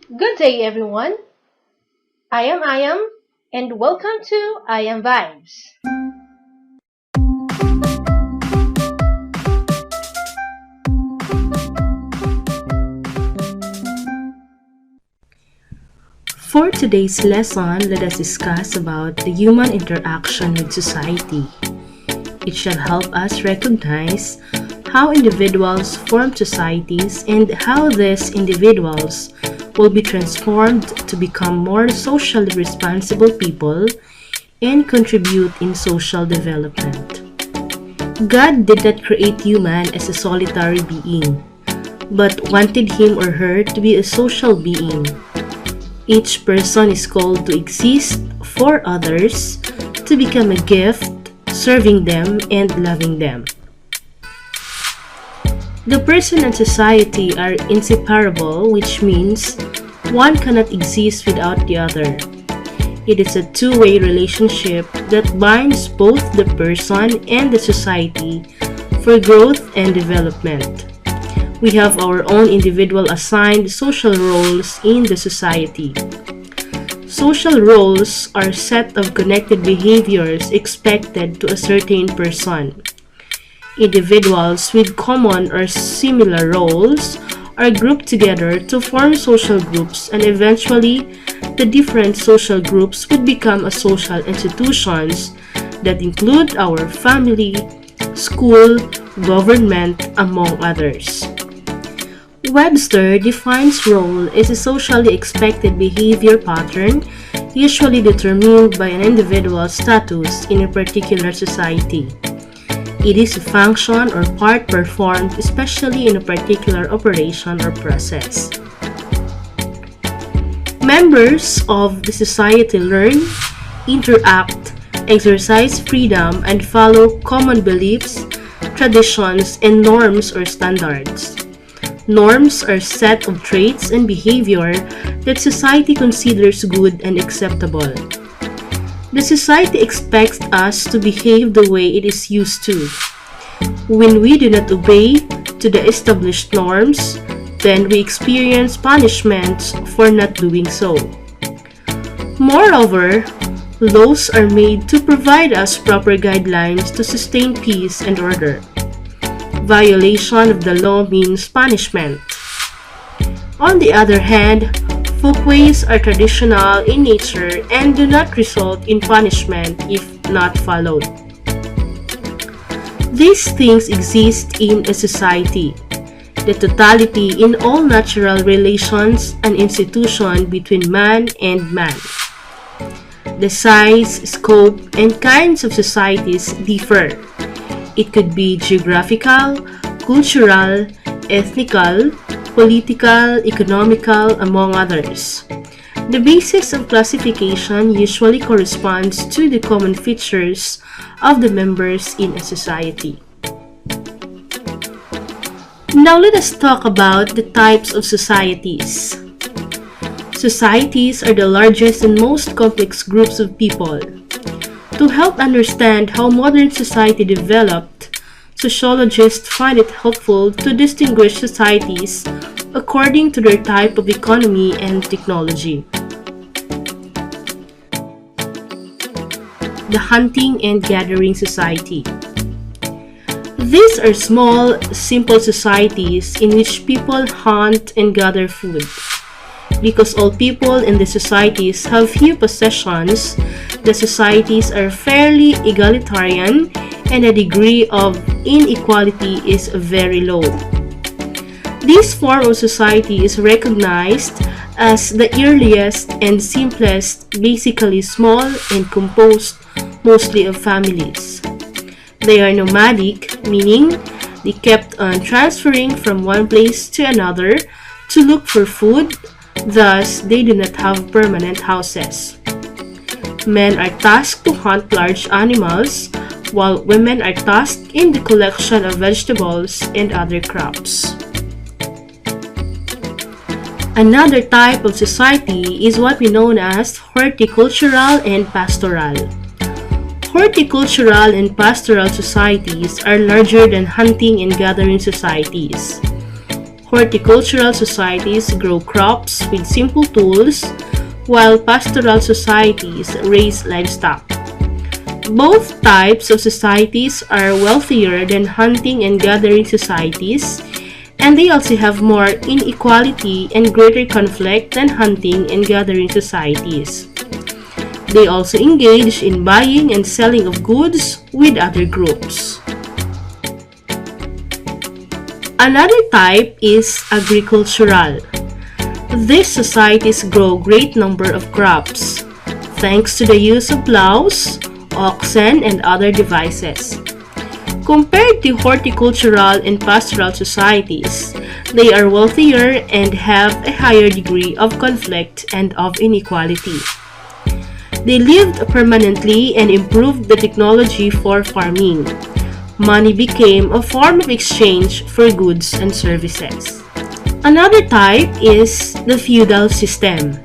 Good day, everyone. I am, and welcome to I Am Vibes. For today's lesson, let us discuss about the human interaction with society. It shall help us recognize how individuals form societies and how these individuals will be transformed to become more socially responsible people and contribute in social development. God did not create human as a solitary being, but wanted him or her to be a social being. Each person is called to exist for others, to become a gift, serving them and loving them. The person and society are inseparable, which means one cannot exist without the other. It is a two-way relationship that binds both the person and the society for growth and development. We have our own individual assigned social roles in the society. Social roles are a set of connected behaviors expected to a certain person. Individuals with common or similar roles are grouped together to form social groups, and eventually the different social groups would become a social institutions that include our family, school, government, among others. Webster defines role as a socially expected behavior pattern usually determined by an individual's status in a particular society. It is a function or part performed especially in a particular operation or process. Members of the society learn, interact, exercise freedom, and follow common beliefs, traditions, and norms or standards. Norms are a set of traits and behavior that society considers good and acceptable. The society expects us to behave the way it is used to. When we do not obey to the established norms, then we experience punishments for not doing so. Moreover, laws are made to provide us proper guidelines to sustain peace and order. Violation of the law means punishment. On the other hand, folkways are traditional in nature and do not result in punishment if not followed. These things exist in a society. The totality in all natural relations and institution between man and man. The size, scope, and kinds of societies differ. It could be geographical, cultural, ethnical, political, economical, among others. The basis of classification usually corresponds to the common features of the members in a society. Now let us talk about the types of societies. Societies are the largest and most complex groups of people. To help understand how modern society developed, sociologists find it helpful to distinguish societies according to their type of economy and technology. The hunting and gathering society. These are small, simple societies in which people hunt and gather food. Because all people in the societies have few possessions, the societies are fairly egalitarian and the degree of inequality is very low. This form of society is recognized as the earliest and simplest, basically small and composed mostly of families. They are nomadic, meaning they kept on transferring from one place to another to look for food, thus they do not have permanent houses. Men are tasked to hunt large animals, while women are tasked in the collection of vegetables and other crops. Another type of society is what we know as horticultural and pastoral. Horticultural and pastoral societies are larger than hunting and gathering societies. Horticultural societies grow crops with simple tools, while pastoral societies raise livestock. Both types of societies are wealthier than hunting and gathering societies, and they also have more inequality and greater conflict than hunting and gathering societies. They also engage in buying and selling of goods with other groups. Another type is agricultural. These societies grow great number of crops, thanks to the use of plows, oxen, and other devices. Compared to horticultural and pastoral societies, they are wealthier and have a higher degree of conflict and of inequality. They lived permanently and improved the technology for farming. Money became a form of exchange for goods and services. Another type is the feudal system.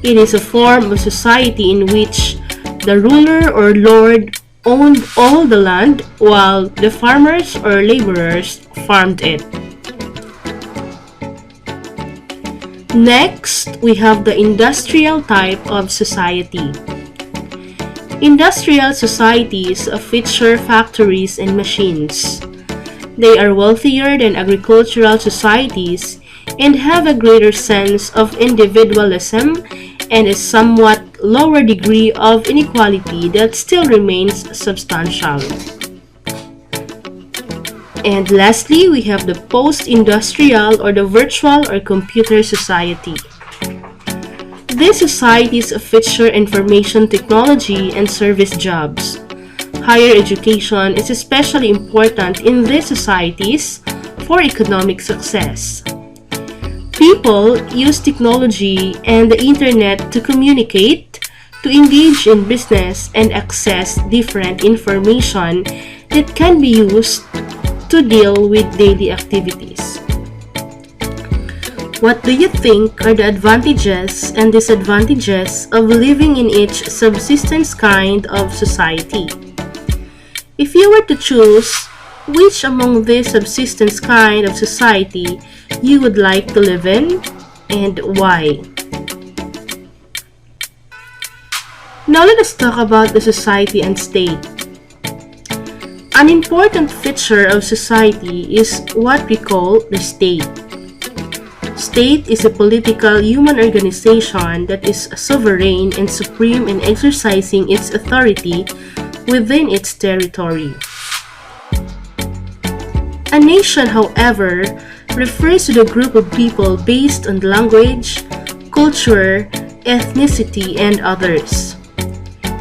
It is a form of society in which the ruler or lord owned all the land while the farmers or laborers farmed it. Next, we have the industrial type of society. Industrial societies feature factories and machines. They are wealthier than agricultural societies and have a greater sense of individualism and a somewhat lower degree of inequality that still remains substantial. And lastly, we have the post-industrial or the virtual or computer society. These societies feature information technology and service jobs. Higher education is especially important in these societies for economic success. People use technology and the internet to communicate, to engage in business, and access different information that can be used to deal with daily activities. What do you think are the advantages and disadvantages of living in each subsistence kind of society? If you were to choose which among this subsistence kind of society you would like to live in and why? Now let us talk about the society and state. An important feature of society is what we call the state. State is a political human organization that is sovereign and supreme in exercising its authority within its territory. A nation, however, refers to the group of people based on language, culture, ethnicity, and others.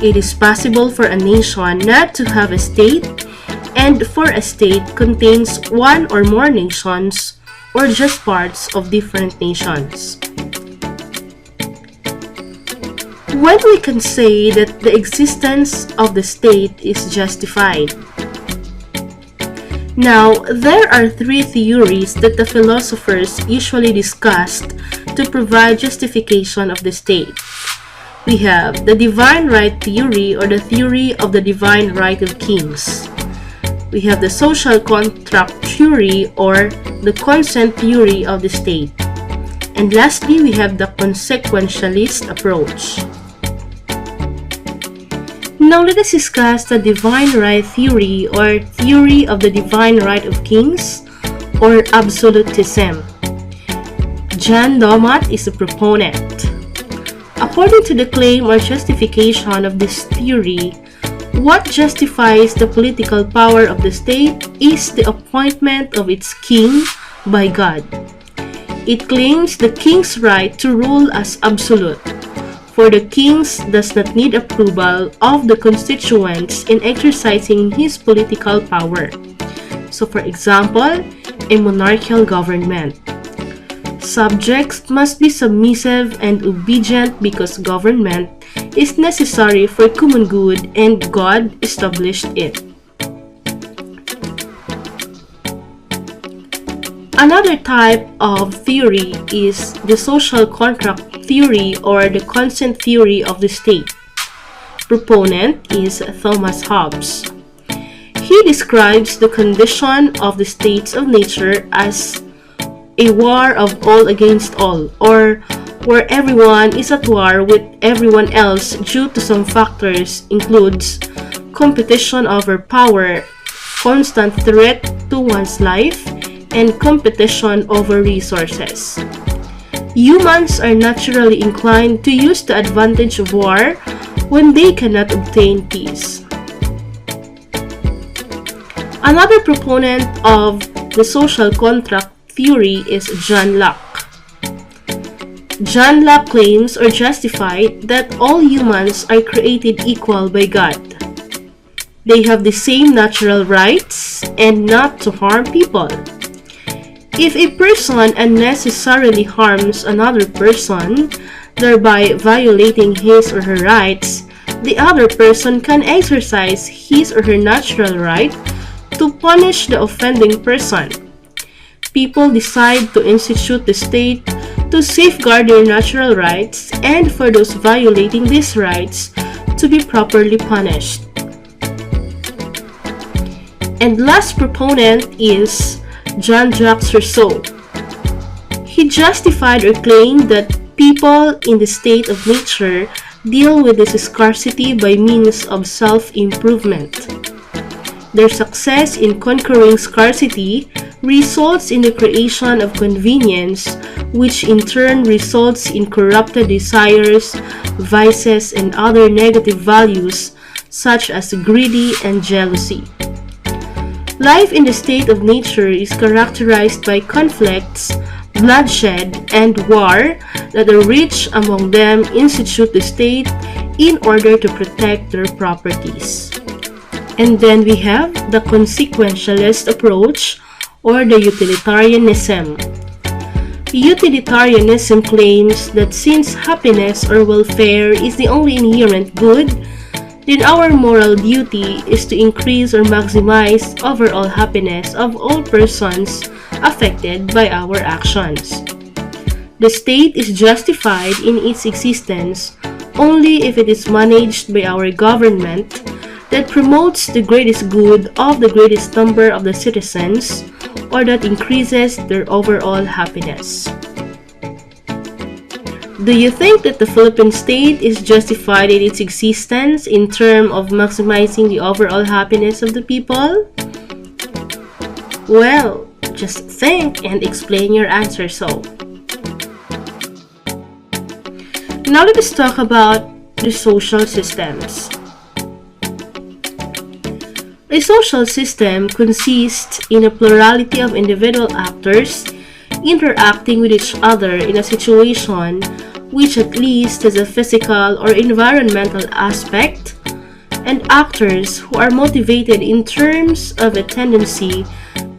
It is possible for a nation not to have a state, and for a state contains one or more nations or just parts of different nations. When we can say that the existence of the state is justified. Now, there are three theories that the philosophers usually discussed to provide justification of the state. We have the divine right theory or the theory of the divine right of kings. We have the social contract theory or the consent theory of the state. And lastly, we have the consequentialist approach. Now let us discuss the divine right theory or theory of the divine right of kings or absolutism. John Domat is a proponent. According to the claim or justification of this theory, what justifies the political power of the state is the appointment of its king by God. It claims the king's right to rule as absolute, for the king does not need approval of the constituents in exercising his political power. So for example, a monarchical government. Subjects must be submissive and obedient because government is necessary for common good and God established it. Another type of theory is the social contract theory or the consent theory of the state. Proponent is Thomas Hobbes. He describes the condition of the states of nature as a war of all against all, or where everyone is at war with everyone else due to some factors includes competition over power, constant threat to one's life, and competition over resources. Humans are naturally inclined to use the advantage of war when they cannot obtain peace. Another proponent of the social contract theory is John Locke. John Locke claims or justified that all humans are created equal by God. They have the same natural rights and not to harm people. If a person unnecessarily harms another person, thereby violating his or her rights, the other person can exercise his or her natural right to punish the offending person. People decide to institute the state to safeguard their natural rights and for those violating these rights to be properly punished. And last proponent is Jean-Jacques Rousseau. He justified or claimed that people in the state of nature deal with this scarcity by means of self-improvement. Their success in conquering scarcity results in the creation of convenience, which in turn results in corrupted desires, vices, and other negative values such as greed and jealousy. Life in the state of nature is characterized by conflicts, bloodshed, and war that the rich among them institute the state in order to protect their properties. And then we have the consequentialist approach or the utilitarianism. Utilitarianism claims that since happiness or welfare is the only inherent good, then our moral duty is to increase or maximize overall happiness of all persons affected by our actions. The state is justified in its existence only if it is managed by our government that promotes the greatest good of the greatest number of the citizens or that increases their overall happiness. Do you think that the Philippine state is justified in its existence in terms of maximizing the overall happiness of the people? Well, just think and explain your answer so. Now let us talk about the social systems. A social system consists in a plurality of individual actors interacting with each other in a situation which at least has a physical or environmental aspect, and actors who are motivated in terms of a tendency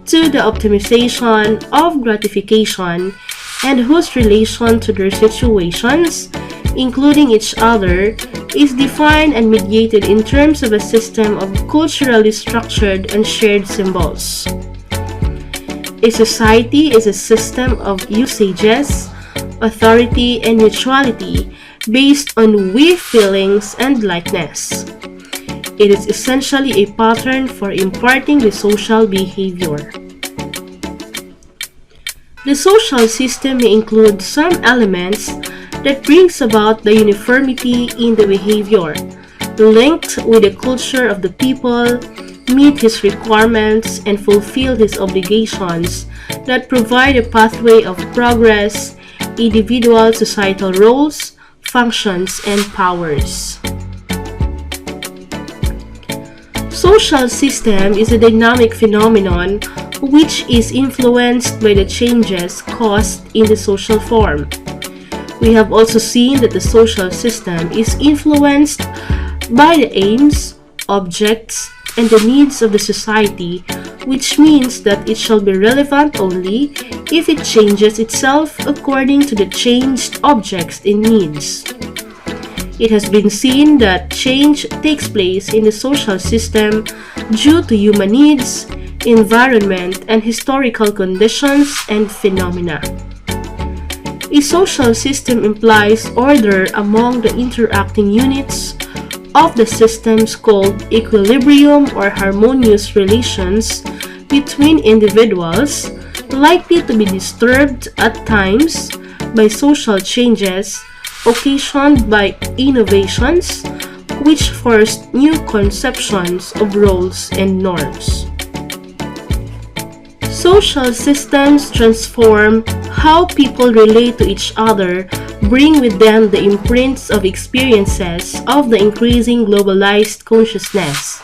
to the optimization of gratification and whose relation to their situations, including each other, is defined and mediated in terms of a system of culturally structured and shared symbols. A society is a system of usages, authority, and mutuality based on we feelings and likeness. It is essentially a pattern for imparting the social behavior. The social system may include some elements that brings about the uniformity in the behavior, linked with the culture of the people, meet his requirements, and fulfill his obligations that provide a pathway of progress, individual societal roles, functions, and powers. Social system is a dynamic phenomenon which is influenced by the changes caused in the social form. We have also seen that the social system is influenced by the aims, objects, and the needs of the society, which means that it shall be relevant only if it changes itself according to the changed objects and needs. It has been seen that change takes place in the social system due to human needs, environment, and historical conditions and phenomena. A social system implies order among the interacting units of the systems called equilibrium or harmonious relations between individuals, likely to be disturbed at times by social changes occasioned by innovations which forced new conceptions of roles and norms. Social systems transform how people relate to each other, bring with them the imprints of experiences of the increasing globalized consciousness.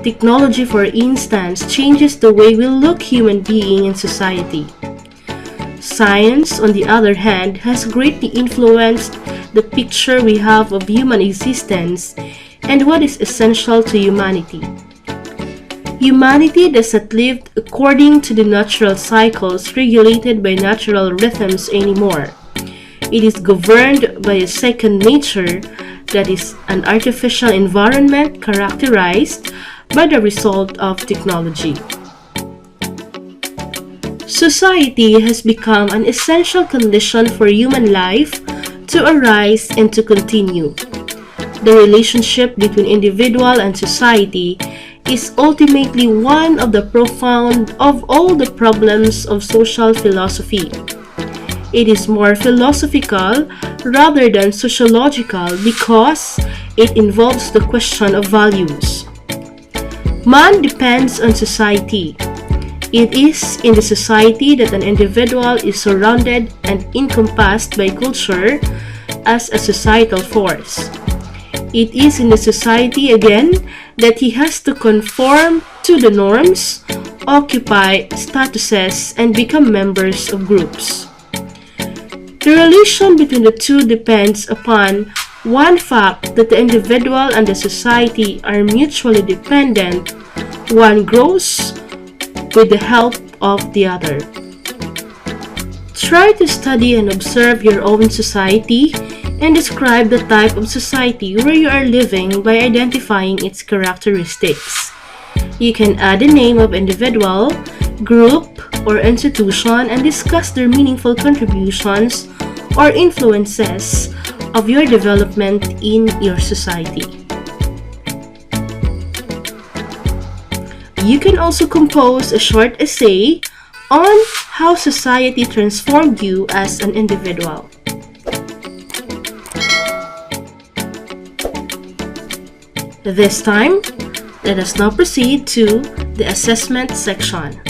Technology, for instance, changes the way we look human being in society. Science, on the other hand, has greatly influenced the picture we have of human existence and what is essential to humanity. Humanity does not live according to the natural cycles regulated by natural rhythms anymore. It is governed by a second nature that is an artificial environment characterized by the result of technology. Society has become an essential condition for human life to arise and to continue. The relationship between individual and society is ultimately one of the profound of all the problems of social philosophy. It is more philosophical rather than sociological because it involves the question of values. Man depends on society. It is in the society that an individual is surrounded and encompassed by culture as a societal force. It is in the society again that he has to conform to the norms, occupy statuses, and become members of groups. The relation between the two depends upon one fact that the individual and the society are mutually dependent. One grows with the help of the other. Try to study and observe your own society and describe the type of society where you are living by identifying its characteristics. You can add the name of individual, group, or institution and discuss their meaningful contributions or influences of your development in your society. You can also compose a short essay on how society transformed you as an individual. This time, let us now proceed to the assessment section.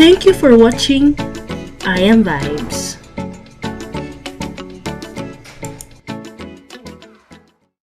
Thank you for watching I Am Vibes.